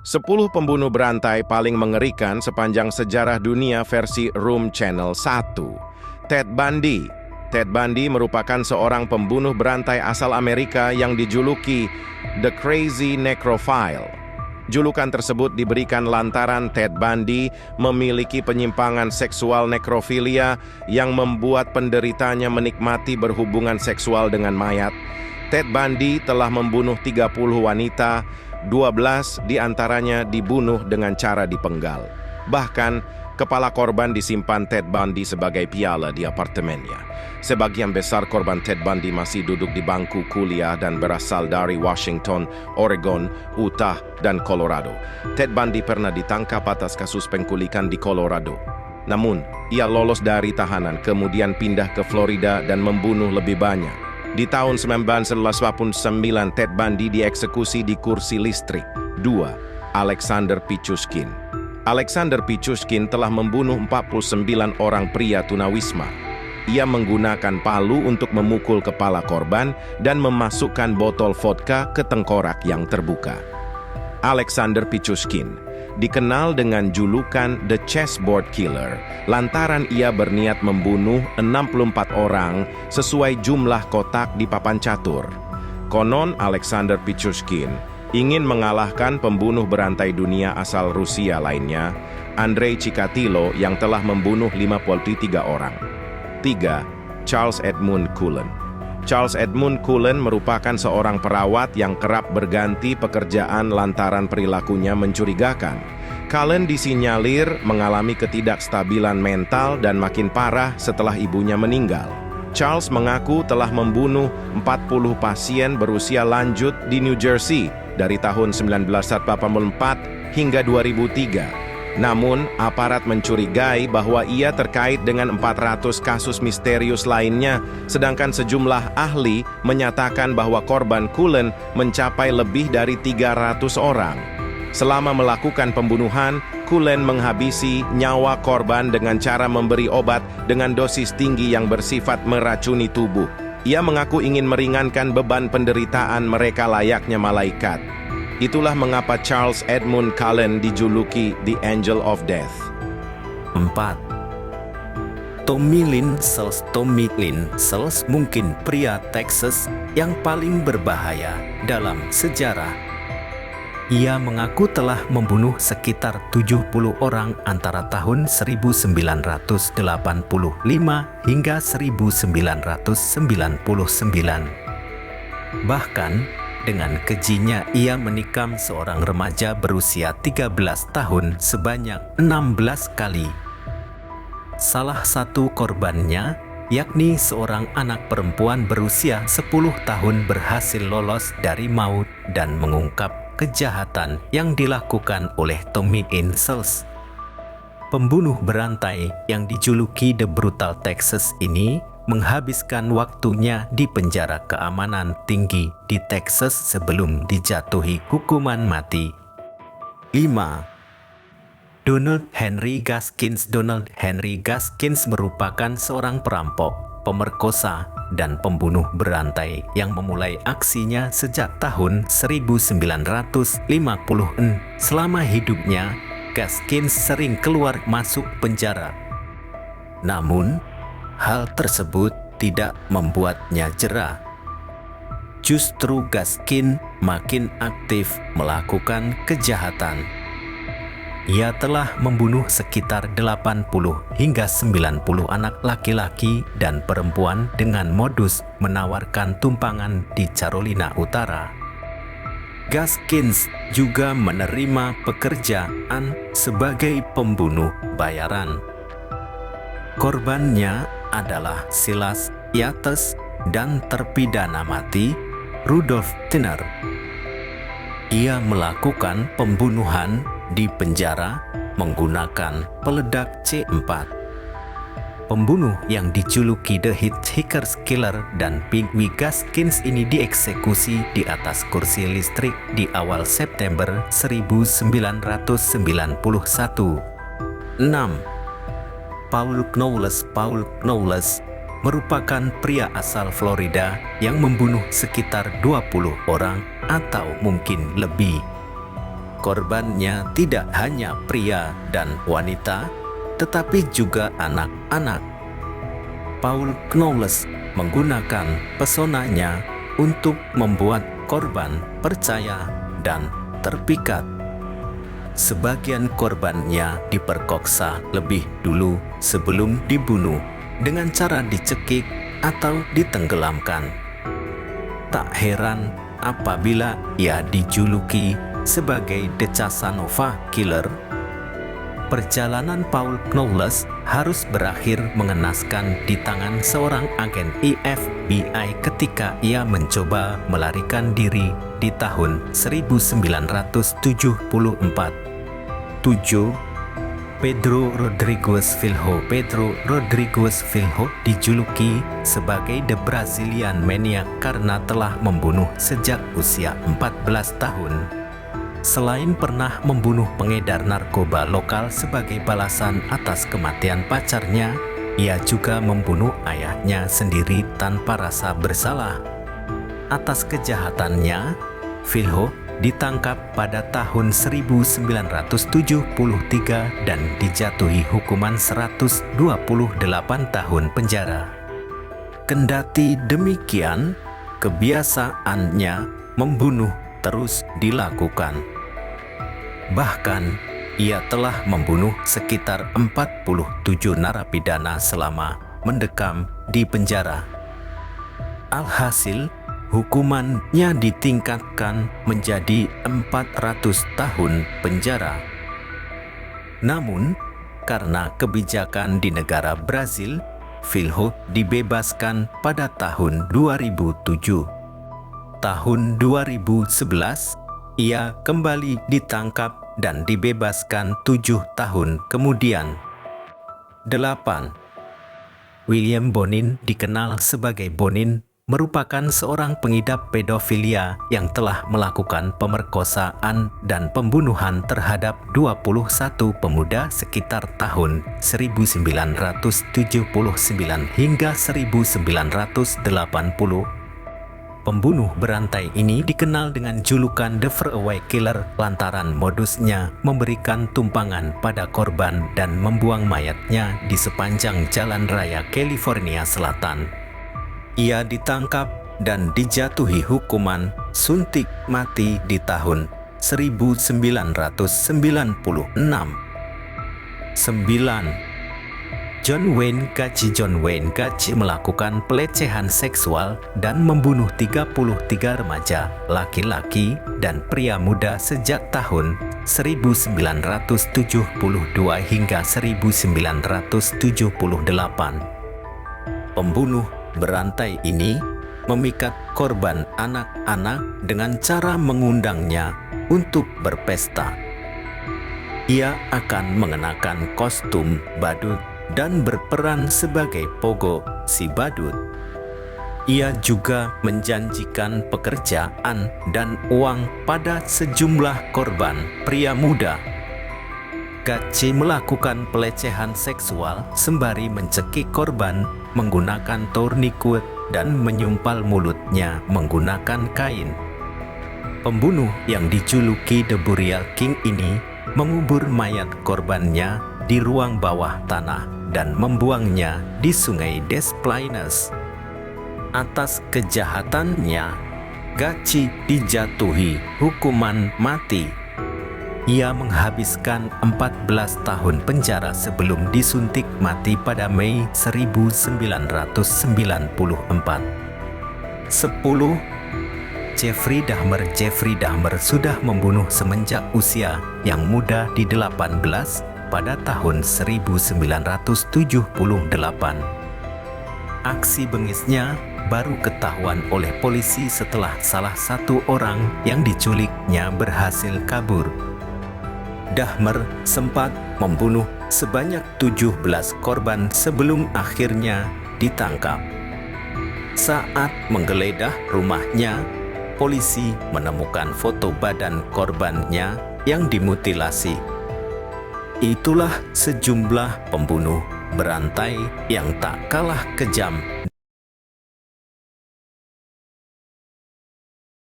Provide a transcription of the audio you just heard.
10 pembunuh berantai paling mengerikan sepanjang sejarah dunia versi Room Channel 1. Ted Bundy. Ted Bundy merupakan seorang pembunuh berantai asal Amerika yang dijuluki The Crazy Necrophile. Julukan tersebut diberikan lantaran Ted Bundy memiliki penyimpangan seksual nekrofilia yang membuat penderitanya menikmati berhubungan seksual dengan mayat. Ted Bundy telah membunuh 30 wanita, 12 diantaranya dibunuh dengan cara dipenggal. Bahkan, kepala korban disimpan Ted Bundy sebagai piala di apartemennya. Sebagian besar korban Ted Bundy masih duduk di bangku kuliah dan berasal dari Washington, Oregon, Utah, dan Colorado. Ted Bundy pernah ditangkap atas kasus penculikan di Colorado. Namun, ia lolos dari tahanan, kemudian pindah ke Florida dan membunuh lebih banyak. Di tahun 1989, Ted Bundy dieksekusi di kursi listrik. 2. Alexander Pichushkin. Alexander Pichushkin telah membunuh 49 orang pria tunawisma. Ia menggunakan palu untuk memukul kepala korban dan memasukkan botol vodka ke tengkorak yang terbuka. Alexander Pichushkin dikenal dengan julukan The Chessboard Killer lantaran ia berniat membunuh 64 orang sesuai jumlah kotak di papan catur. Konon Alexander Pichushkin ingin mengalahkan pembunuh berantai dunia asal Rusia lainnya, Andrei Chikatilo, yang telah membunuh 53 orang. 3. Charles Edmund Cullen. Charles Edmund Cullen merupakan seorang perawat yang kerap berganti pekerjaan lantaran perilakunya mencurigakan. Cullen disinyalir mengalami ketidakstabilan mental dan makin parah setelah ibunya meninggal. Charles mengaku telah membunuh 40 pasien berusia lanjut di New Jersey dari tahun 1984 hingga 2003. Namun, aparat mencurigai bahwa ia terkait dengan 400 kasus misterius lainnya, sedangkan sejumlah ahli menyatakan bahwa korban Cullen mencapai lebih dari 300 orang. Selama melakukan pembunuhan, Cullen menghabisi nyawa korban dengan cara memberi obat dengan dosis tinggi yang bersifat meracuni tubuh. Ia mengaku ingin meringankan beban penderitaan mereka layaknya malaikat. Itulah mengapa Charles Edmund Cullen dijuluki The Angel of Death. 4. Tommy Lynn Sells. Tommy Lynn Sells mungkin pria Texas yang paling berbahaya dalam sejarah. Ia mengaku telah membunuh sekitar 70 orang antara tahun 1985 hingga 1999. Bahkan, dengan kejinya ia menikam seorang remaja berusia 13 tahun sebanyak 16 kali. Salah satu korbannya, yakni seorang anak perempuan berusia 10 tahun berhasil lolos dari maut dan mengungkap kejahatan yang dilakukan oleh Tommy Lynn Sells. Pembunuh berantai yang dijuluki The Brutal Texas ini menghabiskan waktunya di penjara keamanan tinggi di Texas sebelum dijatuhi hukuman mati. 5. Donald Henry Gaskins. Donald Henry Gaskins merupakan seorang perampok, pemerkosa, dan pembunuh berantai yang memulai aksinya sejak tahun 1950-an. Selama hidupnya, Gaskins sering keluar masuk penjara. Namun, hal tersebut tidak membuatnya jera. Justru Gaskins makin aktif melakukan kejahatan. Ia telah membunuh sekitar 80 hingga 90 anak laki-laki dan perempuan dengan modus menawarkan tumpangan di Carolina Utara. Gaskins juga menerima pekerjaan sebagai pembunuh bayaran. Korbannya adalah Silas Yates dan terpidana mati Rudolf Tinner. Ia melakukan pembunuhan di penjara menggunakan peledak C4. Pembunuh yang dijuluki The Hitchhiker's Killer dan Pygmy Gaskins ini dieksekusi di atas kursi listrik di awal September 1991. 6. Paul Knowles. Paul Knowles merupakan pria asal Florida yang membunuh sekitar 20 orang atau mungkin lebih. korbannya tidak hanya pria dan wanita, tetapi juga anak-anak. Paul Knowles menggunakan pesonanya untuk membuat korban percaya dan terpikat. Sebagian korbannya diperkosa lebih dulu sebelum dibunuh dengan cara dicekik atau ditenggelamkan. Tak heran apabila ia dijuluki sebagai The Casanova Killer. Perjalanan Paul Knowles harus berakhir mengenaskan di tangan seorang agen FBI ketika ia mencoba melarikan diri di tahun 1974. 7. Pedro Rodrigues Filho. Pedro Rodrigues Filho dijuluki sebagai The Brazilian Maniac karena telah membunuh sejak usia 14 tahun. Selain pernah membunuh pengedar narkoba lokal sebagai balasan atas kematian pacarnya, ia juga membunuh ayahnya sendiri tanpa rasa bersalah. Atas kejahatannya, Filho ditangkap pada tahun 1973 dan dijatuhi hukuman 128 tahun penjara. Kendati demikian, kebiasaannya membunuh terus dilakukan. Bahkan, ia telah membunuh sekitar 47 narapidana selama mendekam di penjara. Alhasil, hukumannya ditingkatkan menjadi 400 tahun penjara. Namun, karena kebijakan di negara Brazil, Filho dibebaskan pada tahun 2007. Tahun 2011, ia kembali ditangkap dan dibebaskan 7 tahun kemudian. 8. William Bonin, dikenal sebagai Bonin, merupakan seorang pengidap pedofilia yang telah melakukan pemerkosaan dan pembunuhan terhadap 21 pemuda sekitar tahun 1979 hingga 1980. Pembunuh berantai ini dikenal dengan julukan The Faraway Killer lantaran modusnya memberikan tumpangan pada korban dan membuang mayatnya di sepanjang jalan raya California Selatan. Ia ditangkap dan dijatuhi hukuman suntik mati di tahun 1996. 9. John Wayne Gacy. John Wayne Gacy melakukan pelecehan seksual dan membunuh 33 remaja, laki-laki dan pria muda sejak tahun 1972 hingga 1978. Pembunuh berantai ini memikat korban anak-anak dengan cara mengundangnya untuk berpesta. Ia akan mengenakan kostum badut dan berperan sebagai pogo si badut. Ia juga menjanjikan pekerjaan dan uang pada sejumlah korban pria muda. Gacy melakukan pelecehan seksual sembari mencekik korban menggunakan tourniquet dan menyumpal mulutnya menggunakan kain. Pembunuh yang dijuluki The Burial King ini mengubur mayat korbannya di ruang bawah tanah dan membuangnya di sungai Des Plaines. Atas kejahatannya, Gacy dijatuhi hukuman mati. Ia menghabiskan 14 tahun penjara sebelum disuntik mati pada Mei 1994. 10. Jeffrey Dahmer. Jeffrey Dahmer sudah membunuh semenjak usia yang muda di 18 pada tahun 1978. Aksi bengisnya baru ketahuan oleh polisi setelah salah satu orang yang diculiknya berhasil kabur. Dahmer sempat membunuh sebanyak 17 korban sebelum akhirnya ditangkap. Saat menggeledah rumahnya, polisi menemukan foto badan korbannya yang dimutilasi. Itulah sejumlah pembunuh berantai yang tak kalah kejam